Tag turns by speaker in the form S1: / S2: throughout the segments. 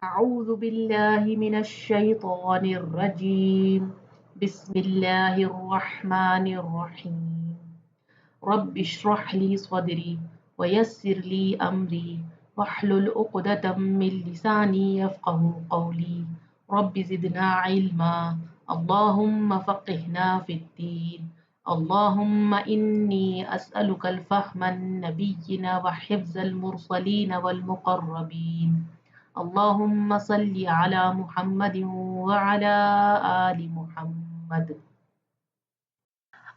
S1: أعوذ بالله من الشيطان الرجيم بسم الله الرحمن الرحيم رب اشرح لي صدري ويسر لي أمري واحلل عقدة من لساني يفقه قولي رب زدنا علما اللهم فقهنا في الدين اللهم إني أسألك الفهم النبيين وحفظ المرسلين والمقربين اللهم صل على محمد وعلى آل محمد۔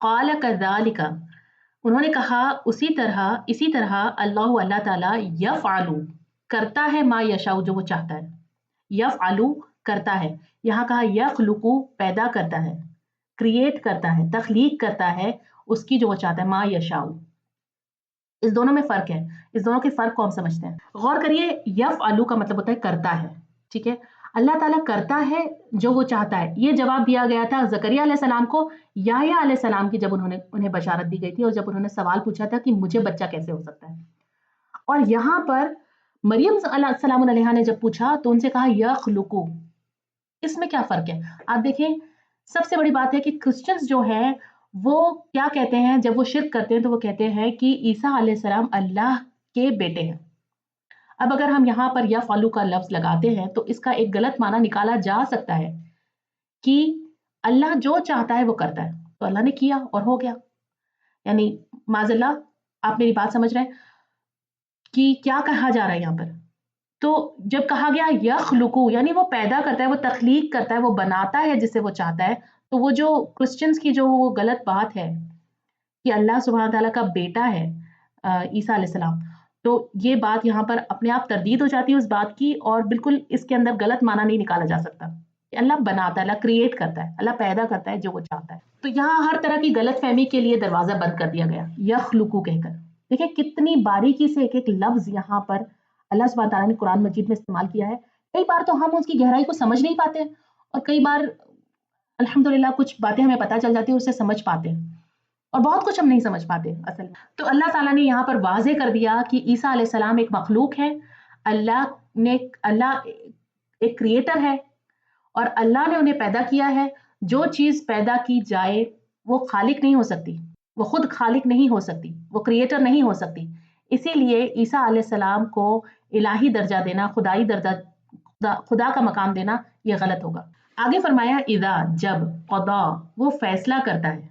S1: قال کذالک، انہوں نے کہا اسی طرح اللہ تعالیٰ یفعل، کرتا ہے، ما یشاء، جو وہ چاہتا ہے، یفعل، کرتا ہے، یہاں کہا یخلق، پیدا کرتا ہے، کریٹ کرتا ہے، تخلیق کرتا ہے اس کی جو وہ چاہتا ہے، ما یشاء۔ اس دونوں میں فرق ہے، اس دونوں کے فرق کو ہم سمجھتے ہیں، غور کریے، یفعل کا مطلب ہوتا ہے کرتا ہے، ٹھیک ہے، اللہ تعالیٰ کرتا ہے جو وہ چاہتا ہے۔ یہ جواب دیا گیا تھا زکریا علیہ السلام کو یحییٰ علیہ السلام کی، جب انہیں بشارت دی گئی تھی اور جب انہوں نے سوال پوچھا تھا کہ مجھے بچہ کیسے ہو سکتا ہے۔ اور یہاں پر مریم السلام علیہا نے جب پوچھا تو ان سے کہا یخلق، اس میں کیا فرق ہے؟ آپ دیکھیں، سب سے بڑی بات ہے کہ کرسچنز جو ہیں وہ کیا کہتے ہیں جب وہ شرک کرتے ہیں، تو وہ کہتے ہیں کہ عیسیٰ علیہ السلام اللہ کے بیٹے ہیں۔ اب اگر ہم یہاں پر یفعل کا لفظ لگاتے ہیں تو اس کا ایک غلط معنی نکالا جا سکتا ہے کہ اللہ جو چاہتا ہے وہ کرتا ہے، تو اللہ نے کیا اور ہو گیا، یعنی معاذ اللہ، آپ میری بات سمجھ رہے ہیں کہ کیا کہا جا رہا ہے یہاں پر؟ تو جب کہا گیا یخلق، یعنی وہ پیدا کرتا ہے، وہ تخلیق کرتا ہے، وہ بناتا ہے جسے وہ چاہتا ہے، تو وہ جو کرسچنز کی جو وہ غلط بات ہے کہ اللہ سبحانہ تعالیٰ کا بیٹا ہے عیسیٰ علیہ السلام، تو یہ بات یہاں پر اپنے آپ تردید ہو جاتی ہے اس بات کی، اور بالکل اس کے اندر غلط معنی نہیں نکالا جا سکتا کہ اللہ بناتا ہے، اللہ کریٹ کرتا ہے، اللہ پیدا کرتا ہے جو وہ چاہتا ہے۔ تو یہاں ہر طرح کی غلط فہمی کے لیے دروازہ بند کر دیا گیا یخلق کہہ کر۔ دیکھیں کتنی باریکی سے ایک ایک لفظ یہاں پر اللہ سبحانہ تعالیٰ نے قرآن مجید میں استعمال کیا ہے۔ کئی بار تو ہم اس کی گہرائی کو سمجھ نہیں پاتے ہیں، اور کئی بار الحمدللہ کچھ باتیں ہمیں پتہ چل جاتی ہیں، اسے سمجھ پاتے ہیں، اور بہت کچھ ہم نہیں سمجھ پاتے اصل میں۔ تو اللہ تعالیٰ نے یہاں پر واضح کر دیا کہ عیسیٰ علیہ السلام ایک مخلوق ہے، اللہ ایک کریٹر ہے، اور اللہ نے انہیں پیدا کیا ہے۔ جو چیز پیدا کی جائے وہ خالق نہیں ہو سکتی، وہ خود خالق نہیں ہو سکتی، وہ کریٹر نہیں ہو سکتی، اسی لیے عیسیٰ علیہ السلام کو الہی درجہ دینا، خدائی درجہ، خدا کا مقام دینا، یہ غلط ہوگا۔ آگے فرمایا اذا، جب، قضا، وہ فیصلہ کرتا ہے،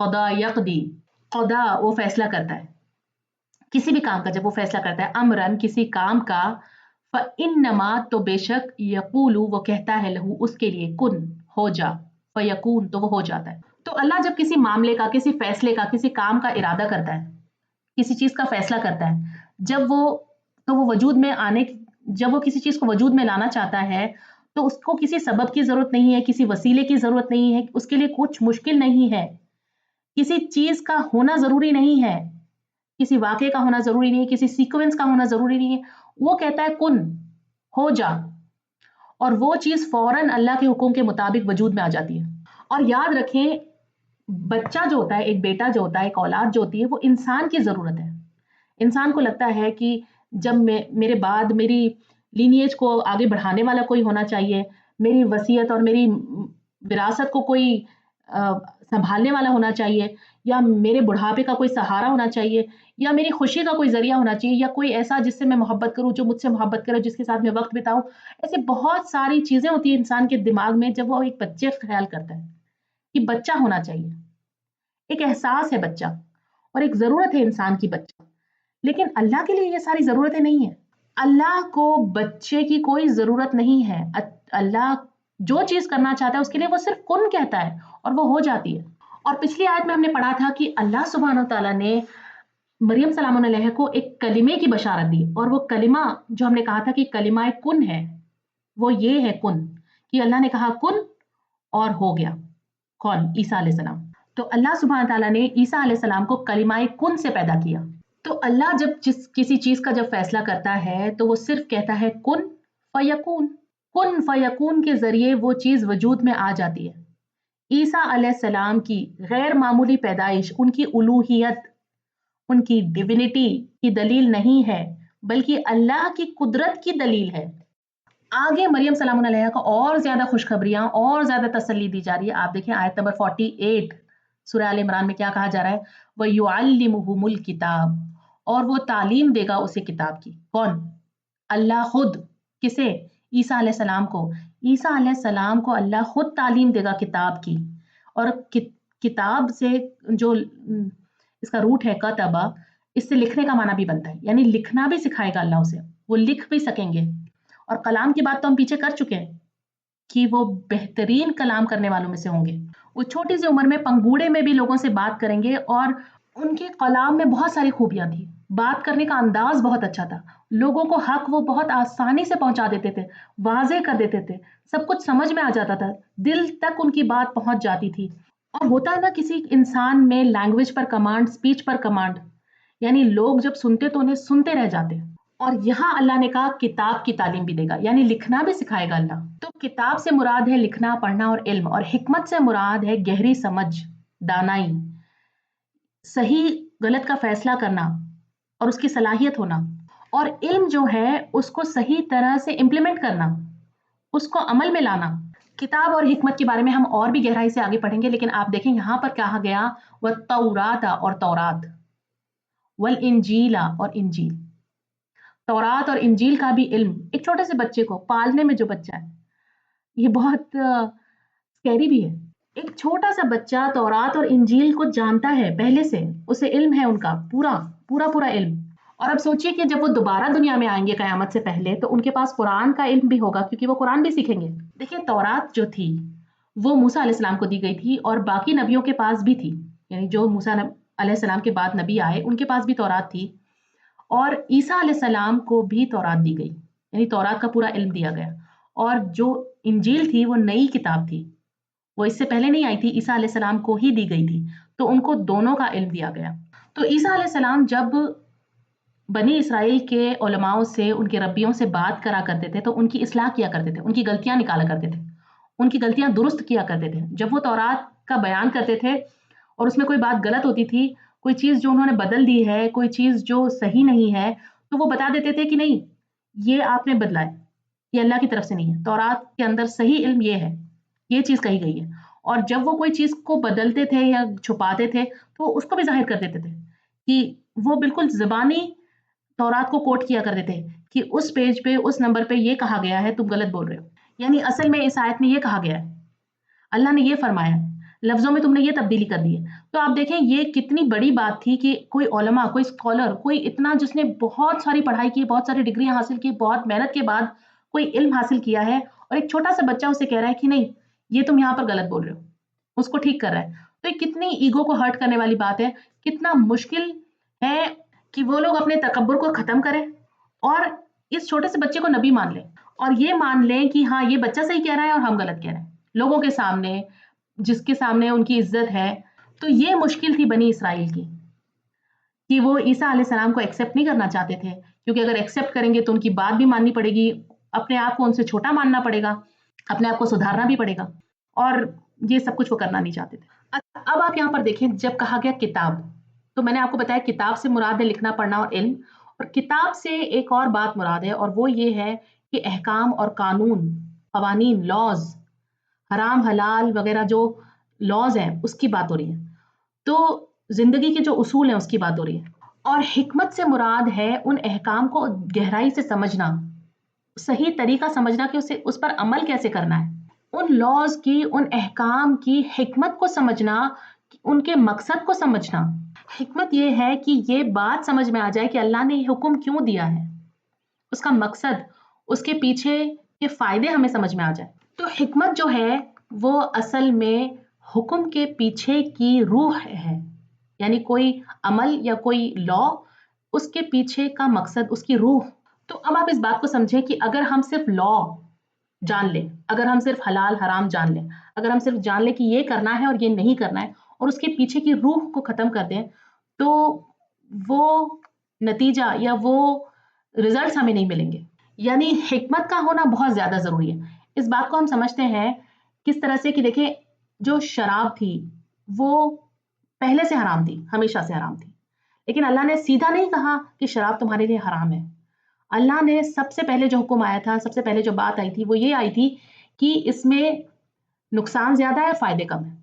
S1: قضا یقضی، قضا وہ فیصلہ کرتا ہے، کسی بھی کام کا جب وہ فیصلہ کرتا ہے، امرن کسی کام کا، فَإِنَّمَا تو بے شک، یقول وہ کہتا ہے، لہو اس کے لیے، کن ہو جا، فیکون تو وہ ہو جاتا ہے۔ تو اللہ جب کسی معاملے کا، کسی فیصلے کا، کسی کام کا ارادہ کرتا ہے، کسی چیز کا فیصلہ کرتا ہے، جب وہ کسی چیز کو وجود میں لانا چاہتا ہے تو اس کو کسی سبب کی ضرورت نہیں ہے، کسی وسیلے کی ضرورت نہیں ہے، اس کے لیے کچھ مشکل نہیں ہے، کسی چیز کا ہونا ضروری نہیں ہے، کسی واقعے کا ہونا ضروری نہیں ہے، کسی سیکوینس کا ہونا ضروری نہیں ہے، وہ کہتا ہے کن ہو جا، اور وہ چیز فوراً اللہ کے حکم کے مطابق وجود میں آ جاتی ہے۔ اور یاد رکھیں، بچہ جو ہوتا ہے، ایک بیٹا جو ہوتا ہے، ایک اولاد جو ہوتی ہے، وہ انسان کی ضرورت ہے۔ انسان کو لگتا ہے کہ جب میرے بعد میری لینیج کو آگے بڑھانے والا کوئی ہونا چاہیے، میری وصیت اور میری وراثت کو کوئی سنبھالنے والا ہونا چاہیے، یا میرے بڑھاپے کا کوئی سہارا ہونا چاہیے، یا میری خوشی کا کوئی ذریعہ ہونا چاہیے، یا کوئی ایسا جس سے میں محبت کروں، جو مجھ سے محبت کرے، جس کے ساتھ میں وقت بتاؤں۔ ایسے بہت ساری چیزیں ہوتی ہیں انسان کے دماغ میں جب وہ ایک بچے کا خیال کرتا ہے کہ بچہ ہونا چاہیے، ایک احساس ہے بچہ، اور ایک ضرورت ہے انسان کی بچہ۔ لیکن اللہ کے لیے یہ ساری ضرورتیں نہیں ہیں، اللہ کو بچے کی کوئی ضرورت نہیں ہے۔ اللہ جو چیز کرنا چاہتا ہے اس کے لیے وہ صرف کن کہتا ہے اور وہ ہو جاتی ہے۔ اور پچھلی آیت میں ہم نے پڑھا تھا کہ اللہ سبحانہ تعالیٰ نے مریم سلام علیہ کو ایک کلمے کی بشارت دی، اور وہ کلمہ جو ہم نے کہا تھا کہ کلمہ کن ہے، وہ یہ ہے کن، کہ اللہ نے کہا کن اور ہو گیا۔ کون؟ عیسیٰ علیہ السلام۔ تو اللہ سبحانہ تعالیٰ نے عیسیٰ علیہ السلام کو کلمہ کن سے پیدا کیا۔ تو اللہ جب کسی چیز کا جب فیصلہ کرتا ہے تو وہ صرف کہتا ہے کن فیکون، کن فیکون کے ذریعے وہ چیز وجود میں آ جاتی ہے۔ عیسیٰ علیہ السلام کی غیر معمولی پیدائش ان کی الوہیت، ان کی ڈیوینٹی کی دلیل نہیں ہے، بلکہ اللہ کی قدرت کی دلیل ہے۔ آگے مریم سلام علیہ کو اور زیادہ خوشخبریاں اور زیادہ تسلی دی جا رہی ہے۔ آپ دیکھیں آیت نمبر 48 سورہ آل عمران میں کیا کہا جا رہا ہے، وَيُعَلِّمُهُمُ الْكِتَابَ، اور وہ تعلیم دے گا اسے کتاب کی۔ کون؟ اللہ خود۔ کسے؟ عیسیٰ علیہ السلام کو۔ عیسیٰ علیہ السلام کو اللہ خود تعلیم دے گا کتاب کی، اور کتاب سے جو اس کا روٹ ہے کتبہ، اس سے لکھنے کا معنی بھی بنتا ہے، یعنی لکھنا بھی سکھائے گا اللہ اسے، وہ لکھ بھی سکیں گے۔ اور کلام کی بات تو ہم پیچھے کر چکے ہیں کہ وہ بہترین کلام کرنے والوں میں سے ہوں گے. وہ چھوٹی سی عمر میں پنگوڑے میں بھی لوگوں سے بات کریں گے اور ان کے کلام میں بہت ساری خوبیاں تھی. بات کرنے کا انداز بہت اچھا تھا. لوگوں کو حق وہ بہت آسانی سے پہنچا دیتے تھے، واضح کر دیتے تھے، سب کچھ سمجھ میں آ جاتا تھا، دل تک ان کی بات پہنچ جاتی تھی. اور ہوتا ہے نا کسی انسان میں لینگویج پر کمانڈ، اسپیچ پر کمانڈ، یعنی لوگ جب سنتے تو انہیں سنتے رہ جاتے. اور یہاں اللہ نے کہا کتاب کی تعلیم بھی دے گا، یعنی لکھنا بھی سکھائے گا اللہ. تو کتاب سے مراد ہے لکھنا، پڑھنا اور علم، اور حکمت سے مراد ہے گہری سمجھ، دانائی، صحیح غلط کا فیصلہ کرنا اور اس کی صلاحیت ہونا. اور علم جو ہے اس کو صحیح طرح سے امپلیمنٹ کرنا، اس کو عمل میں لانا. کتاب اور حکمت کے بارے میں ہم اور بھی گہرائی سے آگے پڑھیں گے، لیکن آپ دیکھیں یہاں پر کہا گیا وَالتَّوْرَاةَ اور تورات، وَالْإِنْجِيلَ اور انجیل. تورات اور انجیل کا بھی علم ایک چھوٹے سے بچے کو پالنے میں، جو بچہ ہے یہ بہت سکیری بھی ہے. ایک چھوٹا سا بچہ تورات اور انجیل کو جانتا ہے پہلے سے، اسے علم ہے ان کا پورا پورا پورا علم. اور اب سوچئے کہ جب وہ دوبارہ دنیا میں آئیں گے قیامت سے پہلے تو ان کے پاس قرآن کا علم بھی ہوگا، کیونکہ وہ قرآن بھی سیکھیں گے. دیکھیں تورات جو تھی وہ موسیٰ علیہ السلام کو دی گئی تھی اور باقی نبیوں کے پاس بھی تھی، یعنی جو موسیٰ علیہ السلام کے بعد نبی آئے ان کے پاس بھی تورات تھی. اور عیسیٰ علیہ السلام کو بھی تورات دی گئی، یعنی تورات کا پورا علم دیا گیا. اور جو انجیل تھی وہ نئی کتاب تھی، وہ اس سے پہلے نہیں آئی تھی، عیسیٰ علیہ السلام کو ہی دی گئی تھی، تو ان کو دونوں کا علم دیا گیا. تو عیسیٰ علیہ السلام جب بنی اسرائیل کے علماؤں سے، ان کے ربیوں سے بات کرا کرتے تھے تو ان کی اصلاح کیا کرتے تھے، ان کی غلطیاں نکالا کرتے تھے، ان کی غلطیاں درست کیا کرتے تھے. جب وہ تورات کا بیان کرتے تھے اور اس میں کوئی بات غلط ہوتی تھی، کوئی چیز جو انہوں نے بدل دی ہے، کوئی چیز جو صحیح نہیں ہے، تو وہ بتا دیتے تھے کہ نہیں یہ آپ نے بدلا ہے، یہ اللہ کی طرف سے نہیں ہے. تورات کے اندر صحیح علم یہ ہے، یہ چیز کہی گئی ہے. اور جب وہ کوئی چیز کو بدلتے تھے یا چھپاتے تھے تو اس کو بھی ظاہر کر دیتے تھے، کہ وہ بالکل زبانی تورات کو کوٹ کیا کرتے تھے کہ اس پیج پہ اس نمبر پہ یہ کہا گیا ہے، تم غلط بول رہے ہو، یعنی اصل میں اس آیت میں یہ کہا گیا ہے، اللہ نے یہ فرمایا ہے، لفظوں میں تم نے یہ تبدیلی کر دی ہے. تو آپ دیکھیں یہ کتنی بڑی بات تھی کہ کوئی علماء، کوئی اسکالر، کوئی اتنا جس نے بہت ساری پڑھائی کی، بہت ساری ڈگریاں حاصل کی، بہت محنت کے بعد کوئی علم حاصل کیا ہے، اور ایک چھوٹا سا بچہ اسے کہہ رہا ہے کہ نہیں یہ تم یہاں پر غلط بول رہے ہو، اس کو ٹھیک کر رہا ہے. تو یہ کتنی ایگو کو ہرٹ کرنے والی بات ہے، کتنا مشکل ہے کہ وہ لوگ اپنے تکبر کو ختم کریں اور اس چھوٹے سے بچے کو نبی مان لیں، اور یہ مان لیں کہ ہاں یہ بچہ صحیح کہہ رہا ہے اور ہم غلط کہہ رہے ہیں لوگوں کے سامنے، جس کے سامنے ان کی عزت ہے. تو یہ مشکل تھی بنی اسرائیل کی کہ وہ عیسیٰ علیہ السلام کو ایکسیپٹ نہیں کرنا چاہتے تھے، کیونکہ اگر ایکسیپٹ کریں گے تو ان کی بات بھی ماننی پڑے گی، اپنے آپ کو ان سے چھوٹا ماننا پڑے گا، اپنے آپ کو سدھارنا بھی پڑے گا، اور یہ سب کچھ وہ کرنا نہیں چاہتے تھے. اب آپ یہاں پر دیکھیں جب کہا گیا کتاب، تو میں نے آپ کو بتایا کتاب سے مراد ہے لکھنا، پڑھنا اور علم. اور کتاب سے ایک اور بات مراد ہے، اور وہ یہ ہے کہ احکام اور قانون، قوانین، لاز، حرام حلال وغیرہ جو لاز ہیں اس کی بات ہو رہی ہے. تو زندگی کے جو اصول ہیں اس کی بات ہو رہی ہے. اور حکمت سے مراد ہے ان احکام کو گہرائی سے سمجھنا، صحیح طریقہ سمجھنا کہ اس پر عمل کیسے کرنا ہے، ان لاز کی، ان احکام کی حکمت کو سمجھنا، ان کے مقصد کو سمجھنا. حکمت یہ ہے کہ یہ بات سمجھ میں آ جائے کہ اللہ نے یہ حکم کیوں دیا ہے، اس کا مقصد، اس کے پیچھے کے فائدے ہمیں سمجھ میں آ جائے. تو حکمت جو ہے وہ اصل میں حکم کے پیچھے کی روح ہے، یعنی کوئی عمل یا کوئی لا، اس کے پیچھے کا مقصد، اس کی روح. تو اب آپ اس بات کو سمجھیں کہ اگر ہم صرف لا جان لیں، اگر ہم صرف حلال حرام جان لیں، اگر ہم صرف جان لیں کہ یہ کرنا ہے اور یہ نہیں کرنا ہے، اور اس کے پیچھے کی روح کو ختم کر دیں، تو وہ نتیجہ یا وہ ریزلٹس ہمیں نہیں ملیں گے. یعنی حکمت کا ہونا بہت زیادہ ضروری ہے. اس بات کو ہم سمجھتے ہیں کس طرح سے کہ دیکھیں جو شراب تھی وہ پہلے سے حرام تھی، ہمیشہ سے حرام تھی، لیکن اللہ نے سیدھا نہیں کہا کہ شراب تمہارے لیے حرام ہے. اللہ نے سب سے پہلے جو حکم آیا تھا، سب سے پہلے جو بات آئی تھی وہ یہ آئی تھی کہ اس میں نقصان زیادہ ہے، فائدے کم ہے.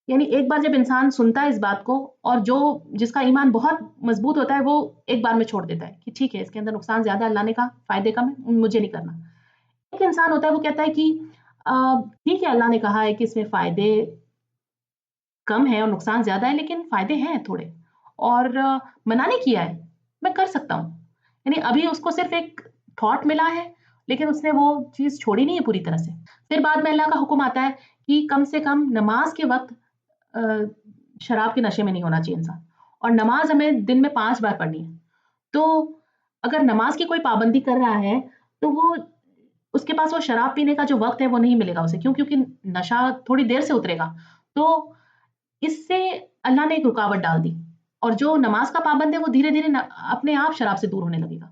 S1: یعنی ایک بار جب انسان سنتا ہے اس بات کو، اور جس کا ایمان بہت مضبوط ہوتا ہے وہ ایک بار میں چھوڑ دیتا ہے کہ ٹھیک ہے اس کے اندر نقصان زیادہ ہے، اللہ نے کہا فائدے کم ہے، مجھے نہیں کرنا. ایک انسان ہوتا ہے وہ کہتا ہے کہ ٹھیک ہے اللہ نے کہا ہے کہ اس میں فائدے کم ہے اور نقصان زیادہ ہے، لیکن فائدے ہیں تھوڑے، اور منع نہیں کیا ہے، میں کر سکتا ہوں. یعنی ابھی اس کو صرف ایک تھاٹ ملا ہے لیکن اس نے وہ چیز چھوڑی نہیں ہے پوری طرح سے. پھر بعد میں اللہ کا حکم آتا ہے کہ کم سے کم نماز کے وقت شراب کے نشے میں نہیں ہونا چاہیے انسان، اور نماز ہمیں دن میں 5 بار پڑھنی ہے. تو اگر نماز کی کوئی پابندی کر رہا ہے تو وہ اس کے پاس وہ شراب پینے کا جو وقت ہے وہ نہیں ملے گا اسے، کیونکہ نشہ تھوڑی دیر سے اترے گا. تو اس سے اللہ نے ایک رکاوٹ ڈال دی، اور جو نماز کا پابند ہے وہ دھیرے دھیرے اپنے آپ شراب سے دور ہونے لگے گا.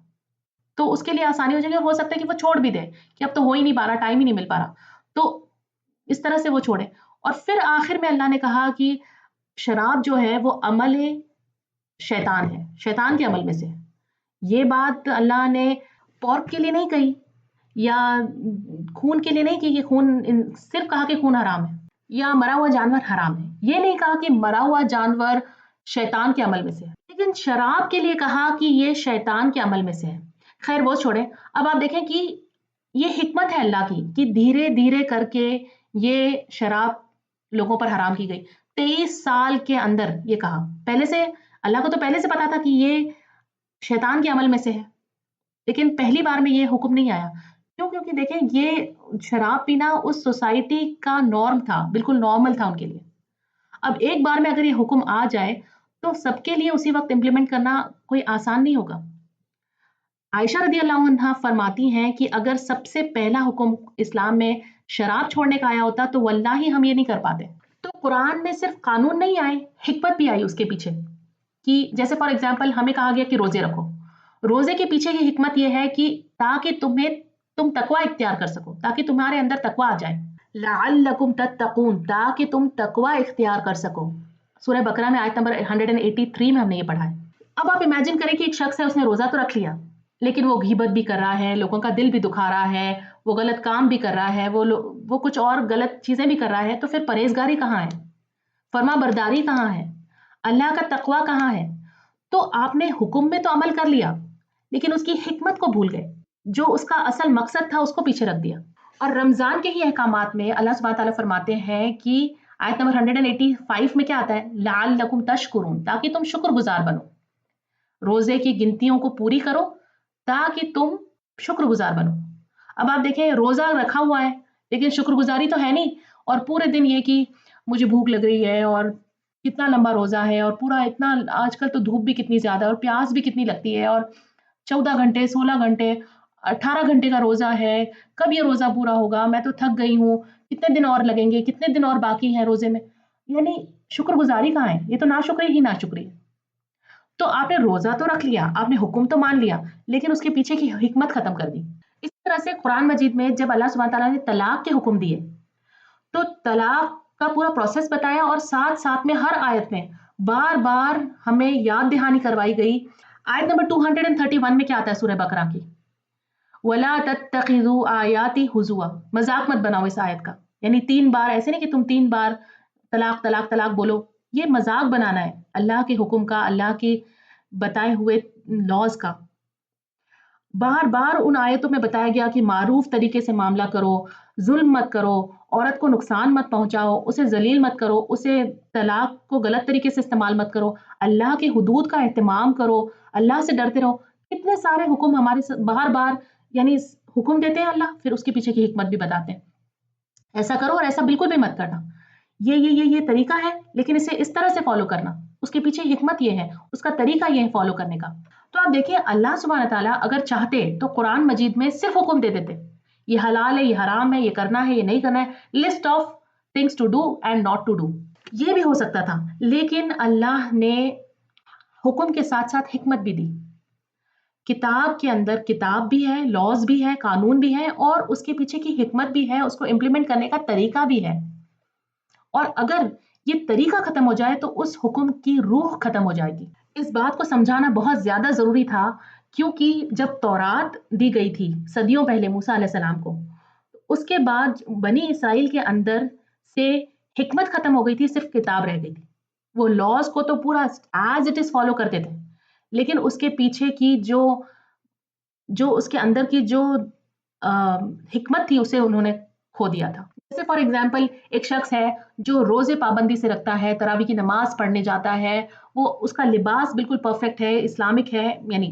S1: تو اس کے لیے آسانی ہو جائے گی، ہو سکتا ہے کہ وہ چھوڑ بھی دے کہ اب تو ہو ہی نہیں پا رہا، ٹائم ہی نہیں مل پا رہا، تو اس طرح سے وہ چھوڑے. اور پھر آخر میں اللہ نے کہا کہ شراب جو ہے وہ عمل شیطان ہے، شیطان کے عمل میں سے. یہ بات اللہ نے پورک کے لیے نہیں کہی یا خون کے لیے نہیں کی کہ خون، صرف کہا کہ خون حرام ہے یا مرا ہوا جانور حرام ہے. یہ نہیں کہا کہ مرا ہوا جانور شیطان کے عمل میں سے ہے، لیکن شراب کے لیے کہا کہ یہ شیطان کے عمل میں سے ہے. خیر وہ چھوڑیں، اب آپ دیکھیں کہ یہ حکمت ہے اللہ کی کہ دھیرے دھیرے کر کے یہ شراب لوگوں پر حرام کی گئی. 23 سال کے اندر یہ کہا. پہلے سے اللہ کو تو پہلے سے پتا تھا کہ یہ شیطان کے عمل میں سے ہے، لیکن پہلی بار میں یہ حکم نہیں آیا. کیوں؟ کیونکہ دیکھیں یہ شراب پینا اس سوسائٹی کا نارم تھا، بالکل نارمل تھا ان کے لیے. اب ایک بار میں اگر یہ حکم آ جائے تو سب کے لیے اسی وقت امپلیمنٹ کرنا کوئی آسان نہیں ہوگا. عائشہ رضی اللہ عنہا فرماتی ہیں کہ اگر سب سے پہلا حکم اسلام میں شراب چھوڑنے کا آیا ہوتا تو واللہ ہم یہ نہیں کر پاتے. تو قرآن میں صرف قانون نہیں آئے، حکمت بھی آئی اس کے پیچھے. کہ جیسے فار ایگزامپل ہمیں کہا گیا کہ روزے رکھو. روزے کے پیچھے کی حکمت یہ ہے کہ تاکہ تم تقوی اختیار کر سکو، تاکہ تمہارے اندر تقوی آ جائے. لعلکم تتقون، تاکہ تم تقوی اختیار کر سکو. سورہ بقرہ میں آیت نمبر 183 میں ہم نے یہ پڑھا ہے. اب آپ امیجن کریں کہ ایک شخص ہے، اس نے روزہ تو رکھ لیا، لیکن وہ غیبت بھی کر رہا ہے، لوگوں کا دل بھی دکھا رہا ہے، وہ غلط کام بھی کر رہا ہے، وہ کچھ اور غلط چیزیں بھی کر رہا ہے. تو پھر پرہیزگاری کہاں ہے؟ فرما برداری کہاں ہے؟ اللہ کا تقوی کہاں ہے؟ تو آپ نے حکم میں تو عمل کر لیا، لیکن اس کی حکمت کو بھول گئے، جو اس کا اصل مقصد تھا اس کو پیچھے رکھ دیا. اور رمضان کے ہی احکامات میں اللہ سبحانہ تعالیٰ فرماتے ہیں کہ آیت نمبر 185 میں کیا آتا ہے؟ لعلکم تشکرون، تاکہ تم شکر گزار بنو. روزے کی گنتیوں کو پوری کرو تاکہ تم شکر گزار بنو. اب آپ دیکھیں روزہ رکھا ہوا ہے لیکن شکر گزاری تو ہے نہیں، اور پورے دن یہ کہ مجھے بھوک لگ رہی ہے، اور کتنا لمبا روزہ ہے، اور پورا اتنا آج کل تو دھوپ بھی کتنی زیادہ اور پیاس بھی کتنی لگتی ہے، اور 14 گھنٹے 16 گھنٹے 18 گھنٹے کا روزہ ہے، کب یہ روزہ پورا ہوگا، میں تو تھک گئی ہوں، کتنے دن اور لگیں گے، کتنے دن اور باقی ہیں روزے میں. یعنی شکر گزاری کہاں ہے؟ یہ تو ناشکری ہی ناشکری ہے. تو آپ نے روزہ تو رکھ لیا، آپ نے حکم تو مان لیا، لیکن اس کے پیچھے کی حکمت ختم کر دی. اس طرح سے قرآن مجید میں جب اللہ سبحانہ تعالیٰ نے طلاق کے حکم دیے تو طلاق کا پورا پروسیس بتایا، اور ساتھ ساتھ میں ہر آیت میں بار بار ہمیں یاد دہانی کروائی گئی. آیت نمبر 231 میں کیا آتا ہے سورہ بقرہ کی؟ وَلَا تَتَّخِذُوا آیَاتِي هُزُوًا، مذاق مت بناؤ اس آیت کا. یعنی 3 بار ایسے نہیں کہ تم 3 بار طلاق طلاق طلاق بولو، یہ مذاق بنانا ہے اللہ کے حکم کا، اللہ کے بتائے ہوئے لاز کا. بار بار ان آیتوں میں بتایا گیا کہ معروف طریقے سے معاملہ کرو، ظلم مت کرو، عورت کو نقصان مت پہنچاؤ، اسے ذلیل مت کرو، اسے طلاق کو غلط طریقے سے استعمال مت کرو، اللہ کے حدود کا اہتمام کرو، اللہ سے ڈرتے رہو. کتنے سارے حکم ہمارے بار بار یعنی حکم دیتے ہیں اللہ، پھر اس کے پیچھے کی حکمت بھی بتاتے ہیں. ایسا کرو اور ایسا بالکل بھی مت کرنا. یہ طریقہ ہے، لیکن اسے اس طرح سے فالو کرنا، اس کے پیچھے حکمت یہ ہے، اس کا طریقہ یہ ہے فالو کرنے کا. تو آپ دیکھیں اللہ سبحانہ تعالیٰ اگر چاہتے تو قرآن مجید میں صرف حکم دے دیتے، یہ حلال ہے، یہ حرام ہے، یہ کرنا ہے، یہ نہیں کرنا ہے، list of things to do and not to do. یہ بھی ہو سکتا تھا، لیکن اللہ نے حکم کے ساتھ ساتھ حکمت بھی دی. کتاب کے اندر کتاب بھی ہے، لاز بھی ہے، قانون بھی ہے، اور اس کے پیچھے کی حکمت بھی ہے، اس کو امپلیمنٹ کرنے کا طریقہ بھی ہے. اور اگر یہ طریقہ ختم ہو جائے تو اس حکم کی روح ختم ہو جائے گی. اس بات کو سمجھانا بہت زیادہ ضروری تھا، کیونکہ جب تورات دی گئی تھی صدیوں پہلے موسیٰ علیہ السلام کو، اس کے بعد بنی اسرائیل کے اندر سے حکمت ختم ہو گئی تھی، صرف کتاب رہ گئی تھی. وہ لاز کو تو پورا ایز اٹ از فالو کرتے تھے، لیکن اس کے پیچھے کی جو اس کے اندر کی جو حکمت تھی اسے انہوں نے کھو دیا تھا. جیسے فار ایگزامپل ایک شخص ہے جو روزے پابندی سے رکھتا ہے، تراویح کی نماز پڑھنے جاتا ہے، وہ اس کا لباس بالکل پرفیکٹ ہے، اسلامک ہے، یعنی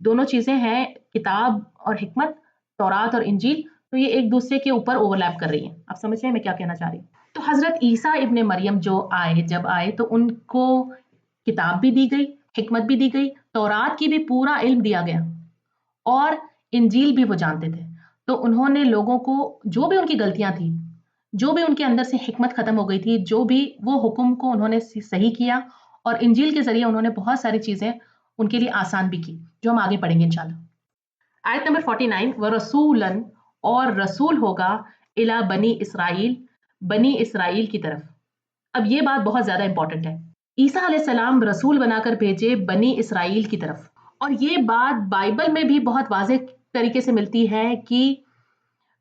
S1: دونوں چیزیں ہیں کتاب اور حکمت، تورات اور انجیل، تو یہ ایک دوسرے کے اوپر اوورلیپ کر رہی ہیں. آپ سمجھ رہے ہیں میں کیا کہنا چاہ رہی ہوں؟ تو حضرت عیسیٰ ابن مریم جب آئے تو ان کو کتاب بھی دی گئی، حکمت بھی دی گئی، تورات کی بھی پورا علم دیا گیا اور انجیل بھی وہ جانتے تھے. تو انہوں نے لوگوں کو جو بھی ان کی غلطیاں تھیں، جو بھی ان کے اندر سے حکمت ختم ہو گئی تھی، جو بھی وہ حکم کو انہوں نے صحیح کیا، اور انجیل کے ذریعے انہوں نے بہت ساری چیزیں ان کے لیے آسان بھی کی، جو ہم آگے پڑھیں گے انشاءاللہ. آیت نمبر 49 وَرَسُولًا، اور رسول ہوگا اِلیٰ بنی اسرائیل، بنی اسرائیل کی طرف. اب یہ بات بہت زیادہ امپورٹنٹ ہے. عیسیٰ علیہ السلام رسول بنا کر بھیجے بنی اسرائیل کی طرف، اور یہ بات بائبل میں بھی بہت واضح طریقے سے ملتی ہے کہ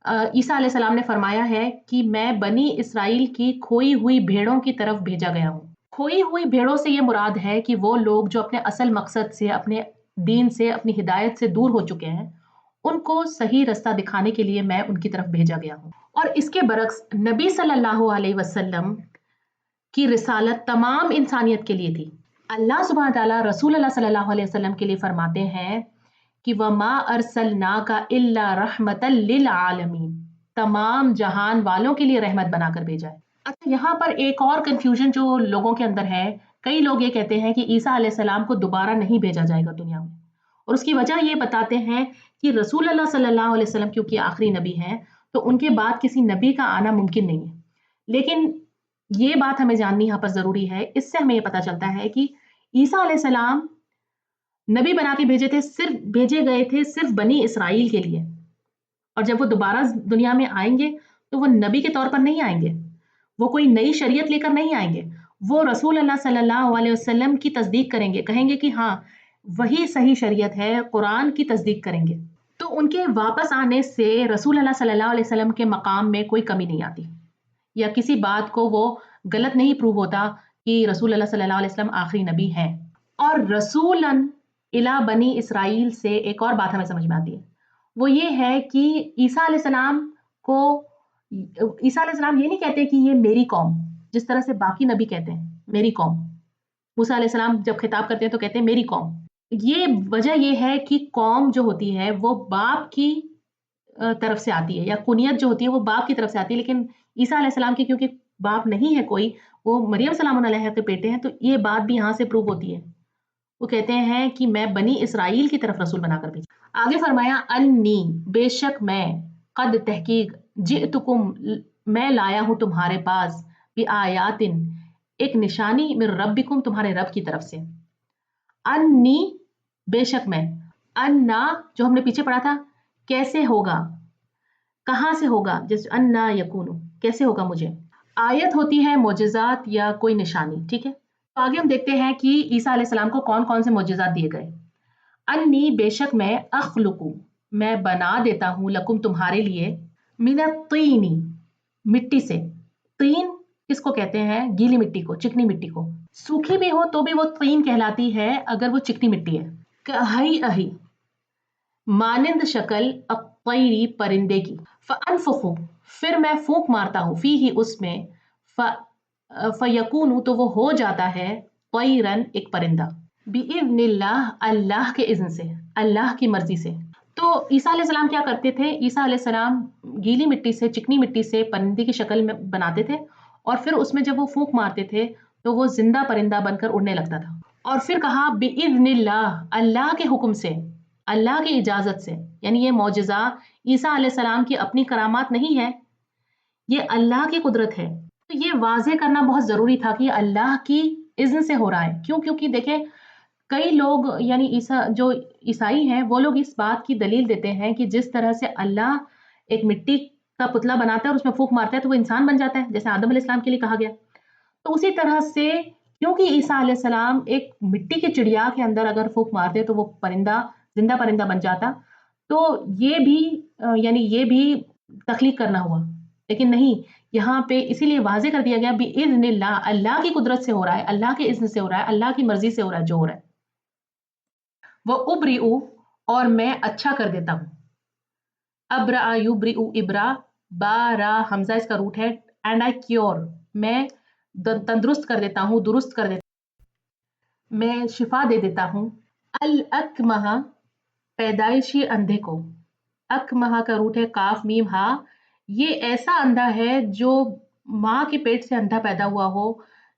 S1: عیسیٰ علیہ السلام نے فرمایا ہے کہ میں بنی اسرائیل کی کھوئی ہوئی بھیڑوں کی طرف بھیجا گیا ہوں. کھوئی ہوئی بھیڑوں سے یہ مراد ہے کہ وہ لوگ جو اپنے اصل مقصد سے، اپنے دین سے، اپنی ہدایت سے دور ہو چکے ہیں، ان کو صحیح رستہ دکھانے کے لیے میں ان کی طرف بھیجا گیا ہوں. اور اس کے برعکس نبی صلی اللہ علیہ وسلم کی رسالت تمام انسانیت کے لیے تھی. اللہ سبحانہ تعالیٰ رسول اللہ صلی اللہ علیہ وسلم کے لیے فرماتے ہیں کہ وَمَا أَرْسَلْنَاكَ إِلَّا رَحْمَةً لِّلْعَالَمِينَ، تمام جہان والوں کے لیے رحمت بنا کر بھیجا ہے. اچھا، یہاں پر ایک اور کنفیوژن جو لوگوں کے اندر ہے، کئی لوگ یہ کہتے ہیں کہ عیسیٰ علیہ السلام کو دوبارہ نہیں بھیجا جائے گا دنیا میں، اور اس کی وجہ یہ بتاتے ہیں کہ رسول اللہ صلی اللہ علیہ وسلم کیونکہ آخری نبی ہیں تو ان کے بعد کسی نبی کا آنا ممکن نہیں ہے. لیکن یہ بات ہمیں جاننی یہاں پر ضروری ہے. اس سے ہمیں یہ پتہ چلتا ہے کہ عیسیٰ علیہ السلام نبی بنا کے بھیجے گئے تھے صرف بنی اسرائیل کے لیے، اور جب وہ دوبارہ دنیا میں آئیں گے تو وہ نبی کے طور پر نہیں آئیں گے، وہ کوئی نئی شریعت لے کر نہیں آئیں گے، وہ رسول اللہ صلی اللہ علیہ وسلم کی تصدیق کریں گے، کہیں گے کہ ہاں وہی صحیح شریعت ہے، قرآن کی تصدیق کریں گے. تو ان کے واپس آنے سے رسول اللہ صلی اللہ علیہ وسلم کے مقام میں کوئی کمی نہیں آتی، یا کسی بات کو وہ غلط نہیں پروو ہوتا کہ رسول اللہ صلی اللہ علیہ وسلم آخری نبی ہیں. اور رسولاً الی بنی اسرائیل سے ایک اور بات ہمیں سمجھ میں آتی ہے، وہ یہ ہے کہ عیسیٰ علیہ السلام یہ نہیں کہتے کہ یہ میری قوم، جس طرح سے باقی نبی کہتے ہیں میری قوم. موسیٰ علیہ السلام جب خطاب کرتے ہیں تو کہتے ہیں میری قوم. یہ وجہ یہ ہے کہ قوم جو ہوتی ہے وہ باپ کی طرف سے آتی ہے، یا کنیت جو ہوتی ہے وہ باپ کی طرف سے آتی ہے. لیکن عیسیٰ علیہ السلام کے کیونکہ باپ نہیں ہے کوئی، وہ مریم سلام علیہ کے بیٹے ہیں، تو یہ بات بھی یہاں سے پروو ہوتی ہے. وہ کہتے ہیں کہ میں بنی اسرائیل کی طرف رسول بنا کر بھیجا. آگے فرمایا انی، بے شک میں، قد تحقیق، جئتکم، میں لایا ہوں تمہارے پاس، بآیاتن، ایک نشانی، من ربکم، تمہارے رب کی طرف سے. انی، بے شک میں، انا جو ہم نے پیچھے پڑھا تھا کیسے ہوگا، کہاں سے ہوگا، جیسے انا یکونو، کیسے ہوگا مجھے. آیت ہوتی ہے معجزات یا کوئی نشانی، ٹھیک ہے. تو آگے ہم دیکھتے ہیں کہ عیسیٰ علیہ السلام کو کون کون سے معجزات دیے گئے. انی، بے شک میں، اخلقو، میں بنا دیتا ہوں، لکم، تمہارے لیے، من الطین، مٹی سے. طین کس کو کہتے ہیں؟ گیلی مٹی کو، چکنی مٹی کو. سوکھی بھی ہو تو بھی وہ طین کہلاتی ہے اگر وہ چکنی مٹی ہے. کہی اہی، مانند شکل، الطیری، پرندے کی. فانفخو، پھر میں پھونک مارتا ہوں، فیہ، اس میں، فیکون، تو وہ ہو جاتا ہے، طیرن، ایک پرندہ. بِإِذْنِ اللہ، اللہ کے اذن سے، اللہ کی مرضی سے. تو عیسیٰ علیہ السلام کیا کرتے تھے؟ عیسیٰ علیہ السلام گیلی مٹی سے، چکنی مٹی سے پرندے کی شکل میں بناتے تھے، اور پھر اس میں جب وہ پھونک مارتے تھے تو وہ زندہ پرندہ بن کر اڑنے لگتا تھا. اور پھر کہا بِإِذْنِ اللہ، اللہ کے حکم سے، اللہ کی اجازت سے. یعنی یہ معجزہ عیسیٰ علیہ السلام کی اپنی کرامات نہیں ہے، یہ اللہ کی قدرت ہے. تو یہ واضح کرنا بہت ضروری تھا کہ اللہ کی اذن سے ہو رہا ہے. کیوں؟ کیونکہ دیکھیں کئی لوگ، یعنی جو عیسائی ہیں، وہ لوگ اس بات کی دلیل دیتے ہیں کہ جس طرح سے اللہ ایک مٹی کا پتلا بناتا ہے اور اس میں پھونک مارتا ہے تو وہ انسان بن جاتا ہے، جیسے آدم علیہ السلام کے لیے کہا گیا. تو اسی طرح سے کیونکہ عیسیٰ علیہ السلام ایک مٹی کی چڑیا کے اندر اگر پھونک مارتے تو وہ پرندہ، زندہ پرندہ بن جاتا، تو یہ بھی تخلیق کرنا ہوا. لیکن نہیں، یہاں پہ اسی لیے واضح کر دیا گیا بِإِذْنِ اللہ، اللہ کی قدرت سے ہو رہا ہے، اللہ کے اذن سے ہو رہا ہے، اللہ کی مرضی سے ہو رہا ہے جو ہو رہا ہے. وَأُبْرِئُ، اور میں اچھا کر دیتا ہوں. ابرأ یبرئ، ابرا، با را حمزہ اس کا روٹ ہے. اینڈ آئی کیور، میں تندرست کر دیتا ہوں، درست کر دیتا ہوں، میں شفا دے دیتا ہوں. الاکمہ، پیدائشی اندھے کو، اکمہا کا روٹ ہے کاف میم ہا، یہ ایسا اندھا ہے جو ماں کے پیٹ سے اندھا پیدا ہوا ہو،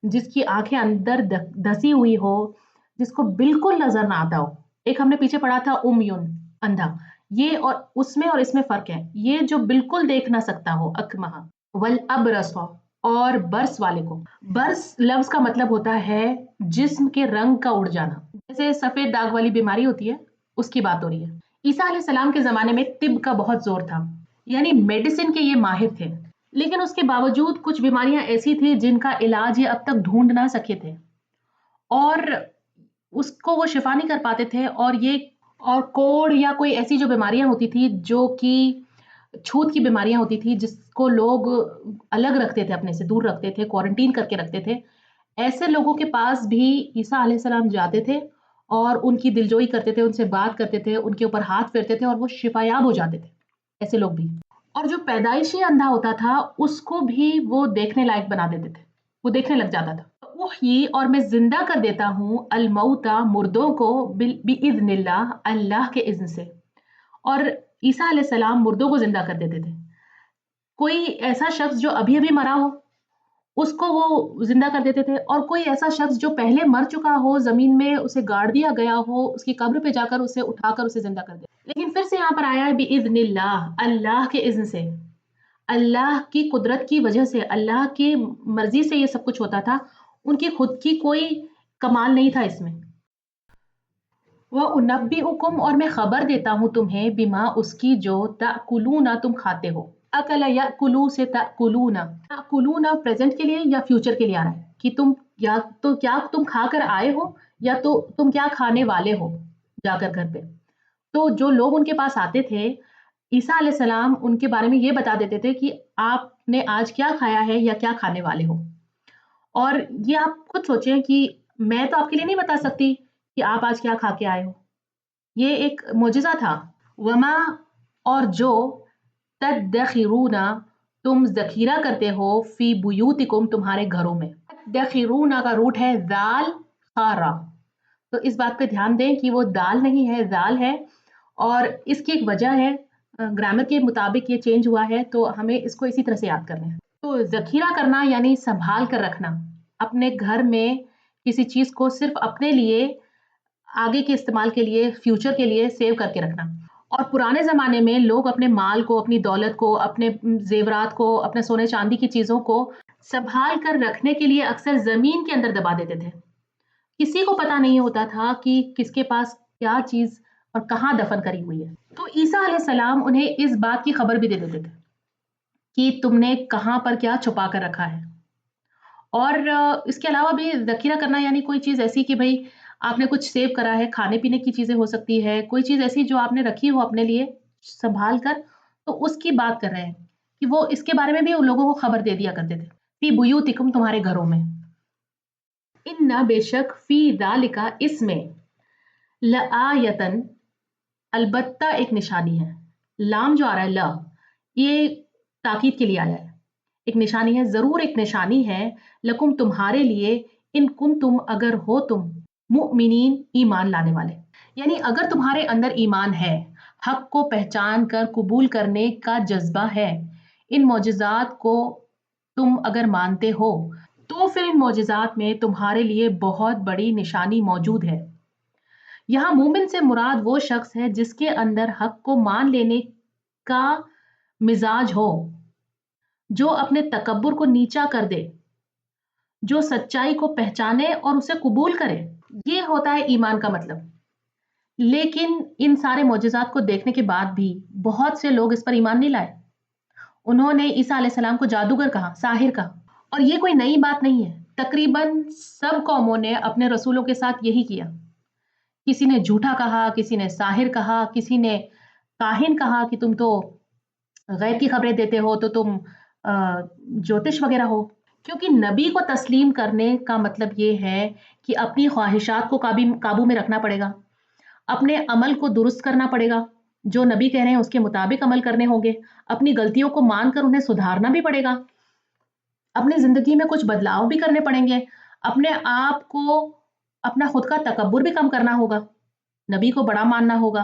S1: جس کی آنکھیں اندر دسی ہوئی ہو، جس کو بالکل نظر نہ آتا ہو. ایک ہم نے پیچھے پڑھا تھا امیون اندھا، یہ اور اس میں فرق ہے. یہ جو بالکل دیکھ نہ سکتا ہو اکمہا. والابرص، اور برس والے کو. برس لفظ کا مطلب ہوتا ہے جسم کے رنگ کا اڑ جانا، جیسے سفید داغ والی بیماری ہوتی ہے اس کی بات ہو رہی ہے. عیسیٰ علیہ السلام کے زمانے میں طب کا بہت زور تھا، یعنی میڈیسن کے یہ ماہر تھے، لیکن اس کے باوجود کچھ بیماریاں ایسی تھی جن کا علاج یہ اب تک ڈھونڈ نہ سکے تھے، اور اس کو وہ شفا نہیں کر پاتے تھے. اور کوڑ یا کوئی ایسی جو بیماریاں ہوتی تھی جو کہ چھوت کی بیماریاں ہوتی تھی، جس کو لوگ الگ رکھتے تھے، اپنے سے دور رکھتے تھے، کوارنٹین کر کے رکھتے تھے، ایسے لوگوں کے پاس بھی عیسیٰ علیہ السلام جاتے تھے اور ان کی دلجوئی کرتے تھے، ان سے بات کرتے تھے، ان کے اوپر ہاتھ پھیرتے تھے اور وہ شفا یاب ہو جاتے تھے. ایسے لوگ بھی. اور جو پیدائشی اندھا ہوتا تھا اس کو بھی وہ دیکھنے لائق بنا دیتے تھے، وہ دیکھنے لگ جاتا تھا. وحی، اور میں زندہ کر دیتا ہوں الموتا، مردوں کو، باذن اللہ، اللہ کے اذن سے. اور عیسیٰ علیہ السلام مردوں کو زندہ کر دیتے تھے. کوئی ایسا شخص جو ابھی ابھی مرا ہو اس کو وہ زندہ کر دیتے تھے، اور کوئی ایسا شخص جو پہلے مر چکا ہو، زمین میں اسے گاڑ دیا گیا ہو، اس کی قبر پہ جا کر اسے اٹھا کر اسے زندہ کر دے. لیکن پھر سے یہاں پر آیا ہے باذن اللہ، اللہ کے اذن سے، اللہ کی قدرت کی وجہ سے، اللہ کی مرضی سے یہ سب کچھ ہوتا تھا. ان کی خود کی کوئی کمال نہیں تھا اس میں. وَأُنَبِّئُكُمْ، اور میں خبر دیتا ہوں تمہیں، بما، اس کی، جو تأکلون، تم کھاتے ہو. اکل یأکلو سے تأکلون، تأکلون پریزنٹ کے لیے یا فیوچر کے لیے آ رہا ہے کہ تم کیا تم کھا کر آئے ہو، یا تو تم کیا کھانے والے ہو جا کر گھر پہ. تو جو لوگ ان کے پاس آتے تھے، عیسیٰ علیہ السلام ان کے بارے میں یہ بتا دیتے تھے کہ آپ نے آج کیا کھایا ہے یا کیا کھانے والے ہو. اور یہ آپ خود سوچیں کہ میں تو آپ کے لیے نہیں بتا سکتی کہ آپ آج کیا کھا کے آئے ہو. یہ ایک معجزہ تھا. وما، اور جو، تدخرون، تم ذخیرہ کرتے ہو، فی بیوتکم، تمہارے گھروں میں. تدخرون کا روٹ ہے ذال خارا، تو اس بات پہ دھیان دیں کہ وہ دال نہیں ہے، ذال ہے، اور اس کی ایک وجہ ہے، گرامر کے مطابق یہ چینج ہوا ہے، تو ہمیں اس کو اسی طرح سے یاد کرنا ہے. تو ذخیرہ کرنا یعنی سنبھال کر رکھنا، اپنے گھر میں کسی چیز کو صرف اپنے لیے، آگے کے استعمال کے لیے، فیوچر کے لیے سیو کر کے رکھنا. اور پرانے زمانے میں لوگ اپنے مال کو، اپنی دولت کو، اپنے زیورات کو، اپنے سونے چاندی کی چیزوں کو سنبھال کر رکھنے کے لیے اکثر زمین کے اندر دبا دیتے تھے. کسی کو پتا نہیں ہوتا تھا کہ کس کے پاس کیا چیز اور کہاں دفن کری ہوئی ہے. تو عیسیٰ علیہ السلام انہیں اس بات کی خبر بھی دے دیتے تھے کہ تم نے کہاں پر کیا چھپا کر رکھا ہے. اور اس کے علاوہ بھی ذخیرہ کرنا یعنی کوئی چیز ایسی کہ بھئی آپ نے کچھ سیو کرا ہے، کھانے پینے کی چیزیں ہو سکتی ہے، کوئی چیز ایسی جو آپ نے رکھی ہو اپنے لیے سنبھال کر، تو اس کی بات کر رہے ہیں کہ وہ اس کے بارے میں بھی ان لوگوں کو خبر دے دیا کرتے تھے. فی بیوتکم، تمہارے گھروں میں. ان، بے شک، فی ذالک، اس میں، لآیتن، البتہ ایک نشانی ہے. لام جو آ رہا ہے لا، یہ تاکید کے لیے آیا ہے. ایک نشانی ہے، ضرور ایک نشانی ہے، لکم، تمہارے لیے، ان کن تم، اگر ہو تم، مؤمنین، ایمان لانے والے. یعنی اگر تمہارے اندر ایمان ہے، حق کو پہچان کر قبول کرنے کا جذبہ ہے، ان معجزات کو تم اگر مانتے ہو، تو پھر ان معجزات میں تمہارے لیے بہت بڑی نشانی موجود ہے. یہاں مومن سے مراد وہ شخص ہے جس کے اندر حق کو مان لینے کا مزاج ہو، جو اپنے تکبر کو نیچا کر دے، جو سچائی کو پہچانے اور اسے قبول کرے. یہ ہوتا ہے ایمان کا مطلب. لیکن ان سارے معجزات کو دیکھنے کے بعد بھی بہت سے لوگ اس پر ایمان نہیں لائے. انہوں نے عیسیٰ علیہ السلام کو جادوگر کہا، ساحر کہا. اور یہ کوئی نئی بات نہیں ہے، تقریباً سب قوموں نے اپنے رسولوں کے ساتھ یہی کیا. کسی نے جھوٹا کہا، کسی نے ساحر کہا، کسی نے کاہن کہا کہ تم تو غیب کی خبریں دیتے ہو، تو تم جوتش وغیرہ ہو. کیونکہ نبی کو تسلیم کرنے کا مطلب یہ ہے کہ اپنی خواہشات کو قابو میں رکھنا پڑے گا، اپنے عمل کو درست کرنا پڑے گا، جو نبی کہہ رہے ہیں اس کے مطابق عمل کرنے ہوں گے، اپنی غلطیوں کو مان کر انہیں سدھارنا بھی پڑے گا، اپنی زندگی میں کچھ بدلاؤ بھی کرنے پڑیں گے، اپنے آپ کو، اپنا خود کا تکبر بھی کم کرنا ہوگا، نبی کو بڑا ماننا ہوگا،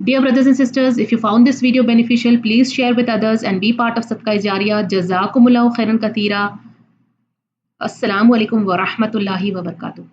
S1: Dear brothers and sisters, if you found this video beneficial, please share with others and be part of Sadaqah Jariyah. Jazakumullahu khairan katheera. Assalamu alaikum wa rahmatullahi wa barakatuh.